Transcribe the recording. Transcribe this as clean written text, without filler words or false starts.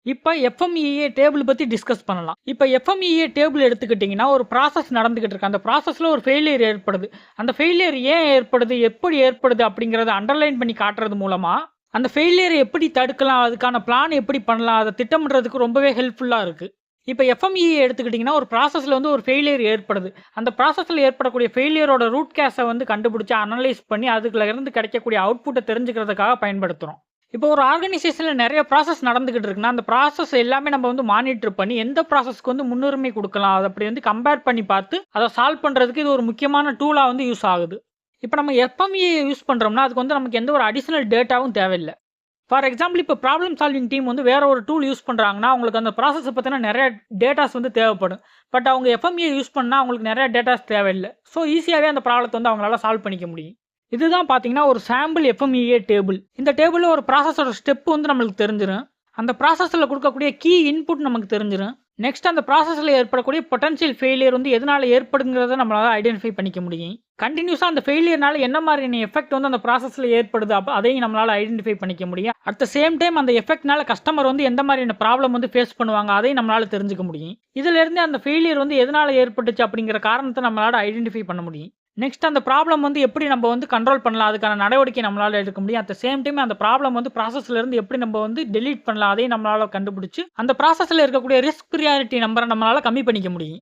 இப்ப FMEA table பத்தி discuss பண்ணலாம். இப்ப எஃப்எம்இஏ டேபிள் எடுத்துக்கிட்டீங்கன்னா, ஒரு ப்ராசஸ் நடந்துகிட்டு இருக்கு. அந்த ப்ராசஸ்ல ஒரு ஃபெயிலியர் ஏற்படுது. அந்த ஃபெயிலியர் ஏன் ஏற்படுது? எப்படி ஏற்படுது? அப்படிங்கிறத அண்டர்லைன் பண்ணி காட்டுறது மூலமா, அந்த ஃபெயிலியர எப்படி தடுக்கலாம்? அதுக்கான பிளான் எப்படி பண்ணலாம்? அத திட்டமிடுறதுக்கு ரொம்பவே ஹெல்ப்ஃபுல்லா இருக்கு. இப்ப எஃப்எம்இஏ எடுத்துக்கிட்டீங்கன்னா, ஒரு ப்ராசஸ்ல ஒரு ஃபெயிலியர் ஏற்படுது. அந்த ப்ராசஸ்ல ஏற்படக்கூடிய ஃபெயிலியரோட ரூட் கேஸ கண்டுபிடிச்சு, அனலைஸ் பண்ணி அதுல இருந்து கிடைக்கக்கூடிய அவுட்புட்ட தெரிஞ்சுக்கிறதுக்காக பயன்படுத்துறோம். இப்போ ஒரு ஆர்கனைசேஷன்ல நெறைய ப்ராசஸ் நடந்துகிட்டு இருக்குன்னா, அந்த ப்ராசஸ் எல்லாமே நம்ம மானிட்டர் பண்ணி, எந்த ப்ராசஸ்க்கு முன்னுரிமை குடுக்கலாம். அத அப்படி கம்பேர் பண்ணி பார்த்து, அத சால்வ் பண்றதுக்கு இது ஒரு முக்கியமான டூலா யூஸ் ஆகுது. இப்ப நம்ம எஃப்எம்இஏ யூஸ் பண்றோம்னா, அதுக்கு நமக்கு எந்த ஒரு அடிஷனல் டேட்டாவும் தேவையில்ல. ஃபார் எக்ஸாம்பிள் இப்ப ப்ராப்ளம் சால்விங் டீம் வேற ஒரு டூல் யூஸ் பண்றாங்கன்னா, அவங்களுக்கு அந்த ப்ராசஸ பத்தின நெறைய டேட்டாஸ் தேவைப்படும். பட் அவங்க எஃப்எம்இஏ யூஸ் பண்ணா அவங்களுக்கு நெறைய டேட்டாஸ் தேவையில்ல. ஸோ ஈஸியாவே அந்த ப்ராப்ளத்த அவங்களால சால்வ் பண்ணிக்க முடியும். இதுதான் பார்த்தீங்கன்னா, ஒரு சாம்பிள் எஃப்எம்இஏ டேபிள். இந்த டேபிள்ல ஒரு ப்ராசஸோட ஸ்டெப் நம்மளுக்கு தெரிஞ்சிரும். அந்த ப்ராசஸ்ல குடுக்கக்கூடிய கீ இன்புட் நமக்கு தெரிஞ்சிரும். நெக்ஸ்ட் அந்த ப்ராசஸ்ல ஏற்படக்கூடிய பொட்டன்ஷியல் ஃபெயிலியர் எதனால ஏற்படுங்கிறத நம்மளால ஐடென்டிஃபை பண்ணிக்க முடியும். கன்டினியூஸா அந்த ஃபெயிலியர்னால என்ன மாதிரியான எஃபெக்ட் அந்த ப்ராசஸ்ல ஏற்படுது அதையும் நம்மளால ஐடென்டிஃபை பண்ணிக்க முடியும். அட் த சேம் டைம் அந்த எஃபெக்ட்னால கஸ்டமர் எந்த மாதிரியான ப்ராப்ளம் ஃபேஸ் பண்ணுவாங்க அதையும் நம்மளால தெரிஞ்சுக்க முடியும். இதுல இருந்து அந்த ஃபெயிலியர் எதனால ஏற்பட்டுச்சு அப்படிங்கிற காரணத்தை நம்மளால ஐடென்டிஃபை பண்ண முடியும். நெக்ஸ்ட் அந்த ப்ராப்ளம் எப்படி நம்ம கண்ட்ரோல் பண்ணலாம், அதுக்கான நடவடிக்கை நம்மளால எடுக்க முடியும். அட் த சேம் டைம் அந்த ப்ராப்ளம் ப்ராசஸ்ல இருந்து எப்படி நம்ம டெலீட் பண்ணலாம் அதையும் நம்மளால கண்டுபிடிச்சு, அந்த ப்ராசஸ்ல இருக்கக்கூடிய ரிஸ்க் பிரியாரிட்டி நம்பரை நம்மளால கம்மி பண்ணிக்க முடியும்.